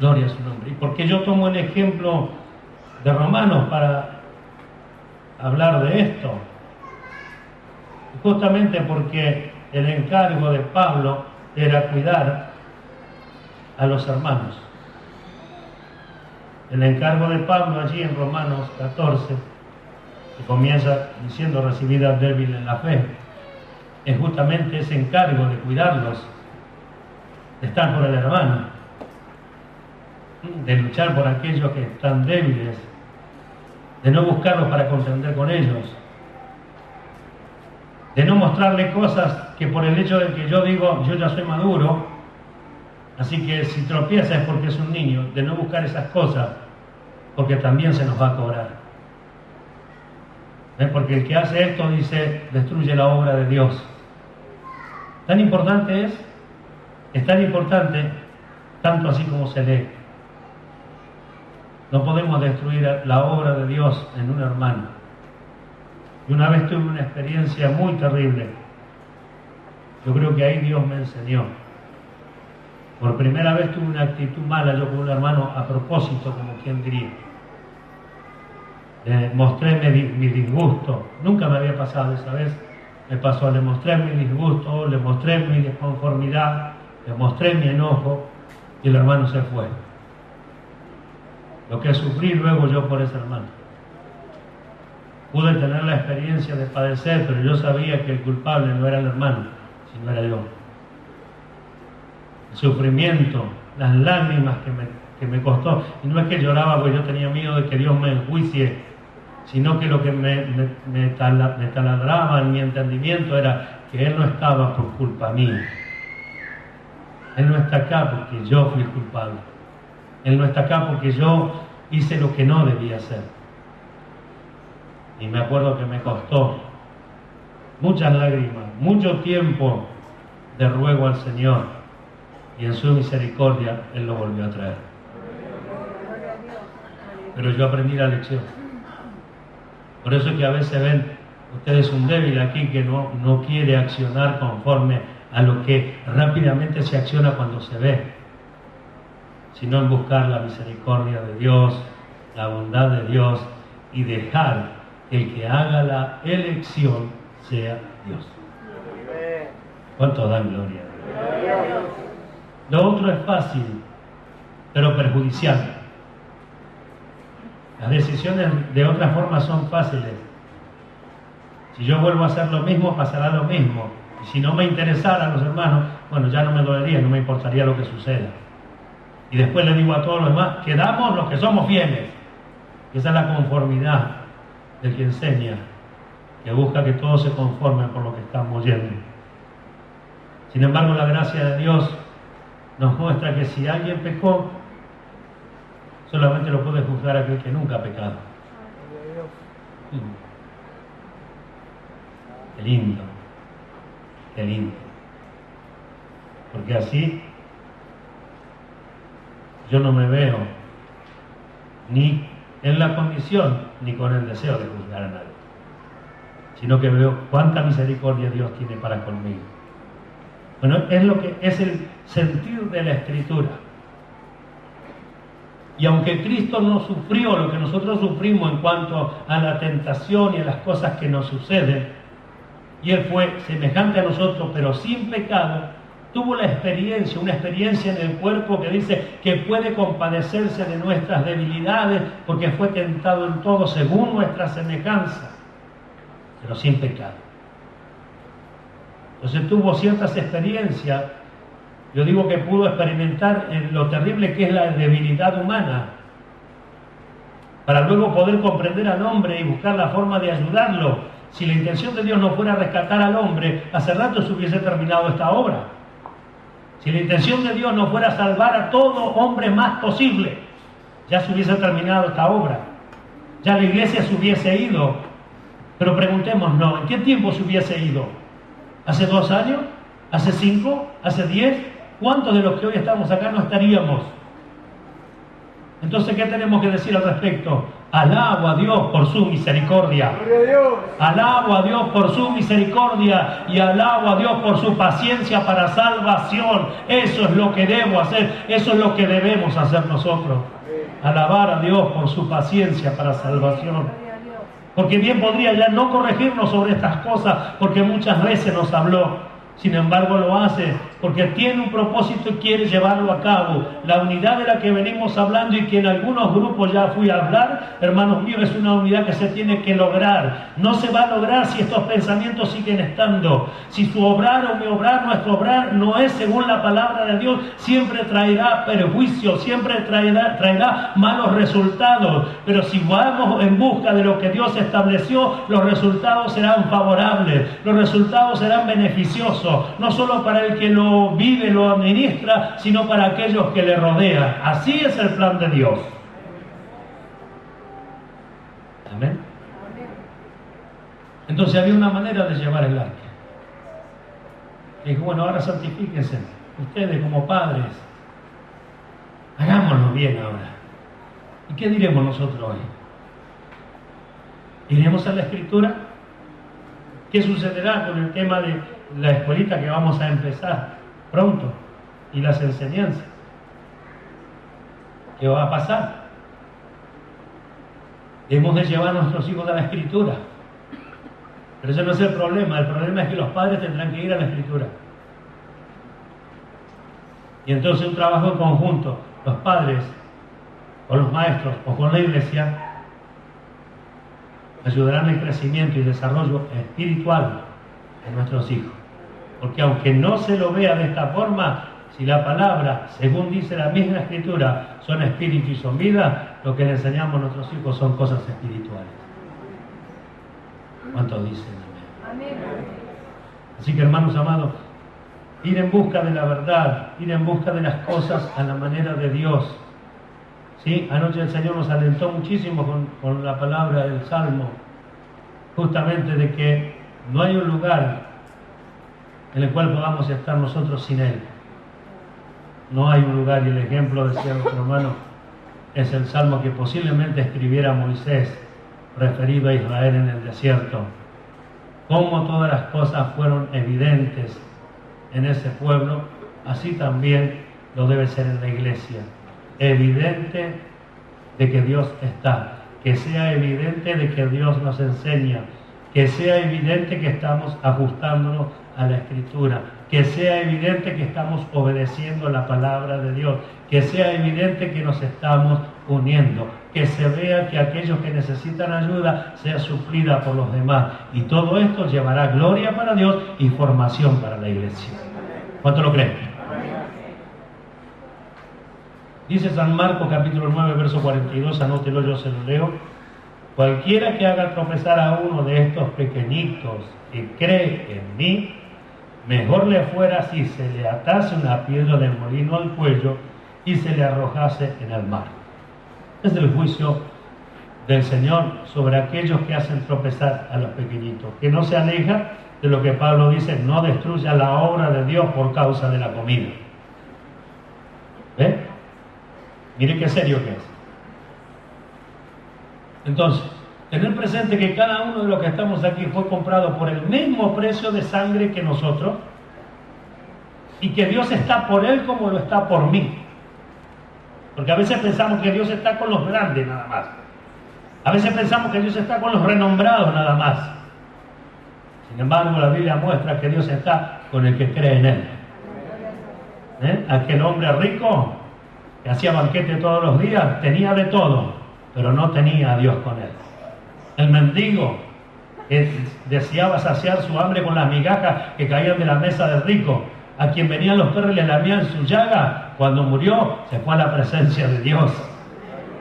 Gloria a su nombre. Y porque yo tomo el ejemplo de Romanos para hablar de esto, justamente porque el encargo de Pablo era cuidar a los hermanos. El encargo de Pablo allí en Romanos 14, que comienza diciendo: recibida débil en la fe, es justamente ese encargo de cuidarlos, de estar por el hermano, de luchar por aquellos que están débiles, de no buscarlos para contender con ellos, de no mostrarle cosas que por el hecho de que yo digo yo ya soy maduro, así que si tropieza es porque es un niño, de no buscar esas cosas, porque también se nos va a cobrar. Porque el que hace esto, dice, destruye la obra de Dios. Tan importante es tan importante, tanto así como se lee. No podemos destruir la obra de Dios en un hermano. Y una vez tuve una experiencia muy terrible. Yo creo que ahí Dios me enseñó. Por primera vez tuve una actitud mala yo con un hermano a propósito, como quien diría. Le mostré mi disgusto. Nunca me había pasado esa vez. Me pasó, le mostré mi disgusto, le mostré mi desconformidad, le mostré mi enojo y el hermano se fue. Lo que sufrí luego yo por ese hermano. Pude tener la experiencia de padecer, pero yo sabía que el culpable no era el hermano, sino era yo. El sufrimiento, las lágrimas que me costó. Y no es que lloraba porque yo tenía miedo de que Dios me enjuicie, sino que lo que me taladraba en mi entendimiento era que Él no estaba por culpa mía. Él no está acá porque yo fui el culpable. Él no está acá porque yo hice lo que no debía hacer. Y me acuerdo que me costó muchas lágrimas, mucho tiempo de ruego al Señor. Y en su misericordia Él lo volvió a traer. Pero yo aprendí la lección. Por eso es que a veces ven ustedes un débil aquí que no quiere accionar conforme a lo que rápidamente se acciona cuando se ve, sino en buscar la misericordia de Dios, la bondad de Dios y dejar que el que haga la elección sea Dios. ¿Cuánto dan gloria? Lo otro es fácil, pero perjudicial. Las decisiones de otra forma son fáciles. Si yo vuelvo a hacer lo mismo, pasará lo mismo. Y si no me interesara a los hermanos, bueno, ya no me dolería, no me importaría lo que suceda. Y después le digo a todos los demás, quedamos los que somos fieles. Esa es la conformidad del que enseña, que busca que todos se conformen por lo que estamos oyendo. Sin embargo, la gracia de Dios nos muestra que si alguien pecó, solamente lo puede juzgar aquel que nunca ha pecado. Qué lindo, qué lindo. Porque así yo no me veo ni en la condición ni con el deseo de juzgar a nadie, sino que veo cuánta misericordia Dios tiene para conmigo. Bueno, es lo que es el sentir de la Escritura. Y aunque Cristo no sufrió lo que nosotros sufrimos en cuanto a la tentación y a las cosas que nos suceden, y Él fue semejante a nosotros, pero sin pecado, tuvo la experiencia, una experiencia en el cuerpo que dice que puede compadecerse de nuestras debilidades, porque fue tentado en todo según nuestra semejanza, pero sin pecado. Entonces tuvo ciertas experiencias. Yo digo que pudo experimentar lo terrible que es la debilidad humana, para luego poder comprender al hombre y buscar la forma de ayudarlo. Si la intención de Dios no fuera rescatar al hombre, hace rato se hubiese terminado esta obra. Si la intención de Dios no fuera salvar a todo hombre más posible, ya se hubiese terminado esta obra. Ya la iglesia se hubiese ido. Pero preguntémonos, ¿en qué tiempo se hubiese ido? ¿Hace 2 años? ¿Hace 5? ¿Hace 10? ¿Cuántos de los que hoy estamos acá no estaríamos? Entonces, ¿qué tenemos que decir al respecto? Alabo a Dios por su misericordia. Alabo a Dios por su misericordia y alabo a Dios por su paciencia para salvación. Eso es lo que debo hacer, eso es lo que debemos hacer nosotros. Alabar a Dios por su paciencia para salvación. Porque bien podría ya no corregirnos sobre estas cosas, porque muchas veces nos habló. Sin embargo lo hace porque tiene un propósito y quiere llevarlo a cabo. La unidad de la que venimos hablando y que en algunos grupos ya fui a hablar, hermanos míos, es una unidad que se tiene que lograr. No se va a lograr si estos pensamientos siguen estando. Si su obrar o mi obrar, nuestro obrar no es según la palabra de Dios, siempre traerá perjuicio, siempre traerá malos resultados. Pero si vamos en busca de lo que Dios estableció, los resultados serán favorables, los resultados serán beneficiosos. No solo para el que lo vive, lo administra, sino para aquellos que le rodean. Así es el plan de Dios. Amén. Entonces había una manera de llevar el arca. Y dijo, bueno, ahora santifíquense. Ustedes como padres, hagámoslo bien ahora. ¿Y qué diremos nosotros hoy? ¿Iremos a la Escritura? ¿Qué sucederá con el tema de la escuelita que vamos a empezar pronto y las enseñanzas? ¿Qué va a pasar? Hemos de llevar a nuestros hijos a la Escritura. Pero ese no es el problema es que los padres tendrán que ir a la Escritura. Y entonces un trabajo en conjunto, los padres, o los maestros, o con la iglesia, ayudarán en el crecimiento y desarrollo espiritual de nuestros hijos. Porque aunque no se lo vea de esta forma, si la palabra, según dice la misma Escritura, son espíritu y son vida, lo que le enseñamos a nuestros hijos son cosas espirituales. ¿Cuántos dicen amén? Así que, hermanos amados, ir en busca de la verdad, ir en busca de las cosas a la manera de Dios. ¿Sí? Anoche el Señor nos alentó muchísimo con la palabra del Salmo, justamente de que no hay un lugar en el cual podamos estar nosotros sin Él. No hay un lugar, y el ejemplo, decía nuestro hermano, es el Salmo que posiblemente escribiera Moisés, referido a Israel en el desierto. Como todas las cosas fueron evidentes en ese pueblo, así también lo debe ser en la iglesia. Evidente de que Dios está, que sea evidente de que Dios nos enseña, que sea evidente que estamos ajustándonos a la Escritura, que sea evidente que estamos obedeciendo la palabra de Dios, que sea evidente que nos estamos uniendo, que se vea que aquellos que necesitan ayuda sea suplida por los demás. Y todo esto llevará gloria para Dios y formación para la iglesia. ¿Cuánto lo creen? Dice San Marcos capítulo 9, verso 42, anótelo, yo se lo leo. Cualquiera que haga tropezar a uno de estos pequeñitos que cree en mí, mejor le fuera si se le atase una piedra de molino al cuello y se le arrojase en el mar. Es el juicio del Señor sobre aquellos que hacen tropezar a los pequeñitos, que no se aleja de lo que Pablo dice, no destruya la obra de Dios por causa de la comida. ¿Ve? Mire qué serio que es. Entonces, tener presente que cada uno de los que estamos aquí fue comprado por el mismo precio de sangre que nosotros y que Dios está por él como lo está por mí. Porque a veces pensamos que Dios está con los grandes nada más. A veces pensamos que Dios está con los renombrados nada más. Sin embargo, la Biblia muestra que Dios está con el que cree en él. Aquel hombre rico que hacía banquete todos los días, tenía de todo, pero no tenía a Dios con él. El mendigo que deseaba saciar su hambre con las migajas que caían de la mesa del rico, a quien venían los perros y le lamían su llaga, cuando murió se fue a la presencia de Dios.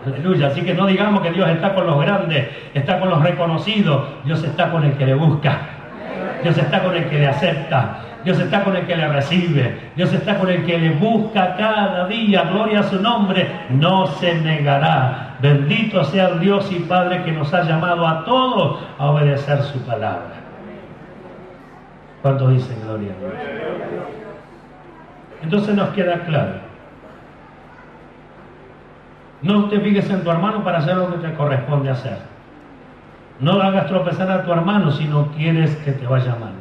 Aleluya. Así que no digamos que Dios está con los grandes, está con los reconocidos. Dios está con el que le busca, Dios está con el que le acepta, Dios está con el que le recibe, Dios está con el que le busca cada día. Gloria a su nombre, no se negará. Bendito sea el Dios y Padre que nos ha llamado a todos a obedecer su palabra. ¿Cuántos dicen gloria a Dios? Entonces nos queda claro: no te fijes en tu hermano para hacer lo que te corresponde hacer. No hagas tropezar a tu hermano si no quieres que te vaya mal.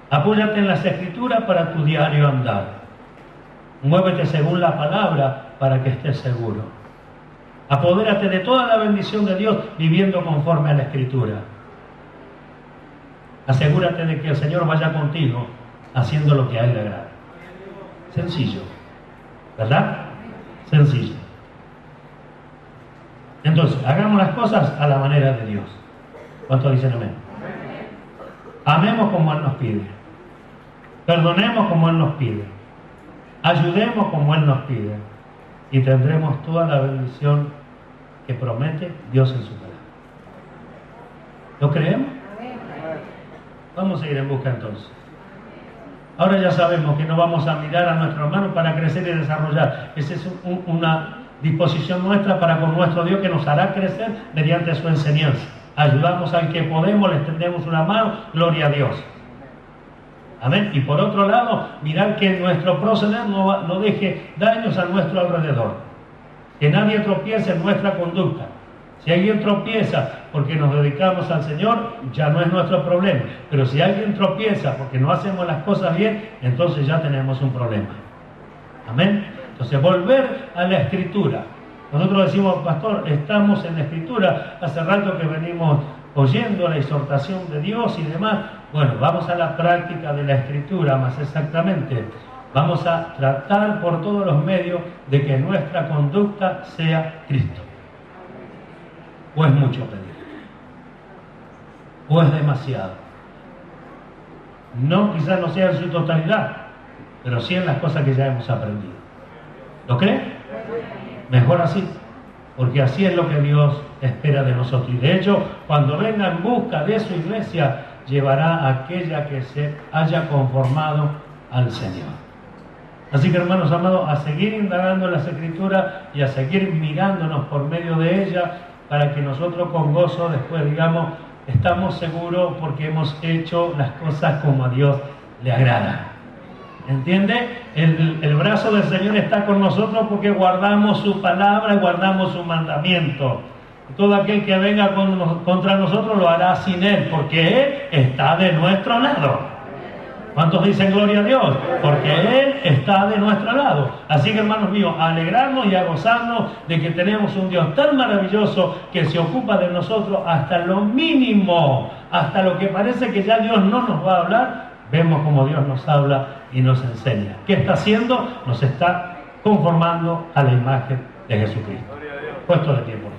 Apóyate en las Escrituras para tu diario andar. Muévete según la palabra para que estés seguro. Apodérate de toda la bendición de Dios viviendo conforme a la Escritura. Asegúrate de que el Señor vaya contigo haciendo lo que a Él le agrada. Sencillo, ¿verdad? Sencillo. Entonces, hagamos las cosas a la manera de Dios. ¿Cuántos dicen amén? Amemos como Él nos pide. Perdonemos como Él nos pide. Ayudemos como Él nos pide. Y tendremos toda la bendición que promete Dios en su palabra. ¿Lo creemos? Vamos a ir en busca entonces. Ahora ya sabemos que no vamos a mirar a nuestro hermano para crecer y desarrollar. Esa es una disposición nuestra para con nuestro Dios que nos hará crecer mediante su enseñanza. Ayudamos al que podemos, le extendemos una mano, gloria a Dios. Amén. Y por otro lado, mirar que nuestro proceder no deje daños a nuestro alrededor. Que nadie tropiece en nuestra conducta. Si alguien tropieza porque nos dedicamos al Señor, ya no es nuestro problema. Pero si alguien tropieza porque no hacemos las cosas bien, entonces ya tenemos un problema. Amén. Entonces, volver a la Escritura. Nosotros decimos, pastor, estamos en la Escritura. Hace rato que venimos oyendo la exhortación de Dios y demás. Bueno, vamos a la práctica de la Escritura, más exactamente. Vamos a tratar por todos los medios de que nuestra conducta sea Cristo. ¿O es mucho pedir? ¿O es demasiado? No, quizás no sea en su totalidad, pero sí en las cosas que ya hemos aprendido. ¿Lo cree? Mejor así, porque así es lo que Dios espera de nosotros. Y de hecho, cuando venga en busca de su iglesia, llevará a aquella que se haya conformado al Señor. Así que, hermanos amados, a seguir indagando en las Escrituras y a seguir mirándonos por medio de ellas, para que nosotros con gozo después digamos, estamos seguros porque hemos hecho las cosas como a Dios le agrada. ¿Entiende? El brazo del Señor está con nosotros porque guardamos su palabra y guardamos su mandamiento. Todo aquel que venga contra nosotros lo hará sin Él, porque Él está de nuestro lado. ¿Cuántos dicen gloria a Dios? Porque Él está de nuestro lado. Así que, hermanos míos, a alegrarnos y a gozarnos de que tenemos un Dios tan maravilloso que se ocupa de nosotros hasta lo mínimo, hasta lo que parece que ya Dios no nos va a hablar. Vemos como Dios nos habla y nos enseña. ¿Qué está haciendo? Nos está conformando a la imagen de Jesucristo. Puesto de pie.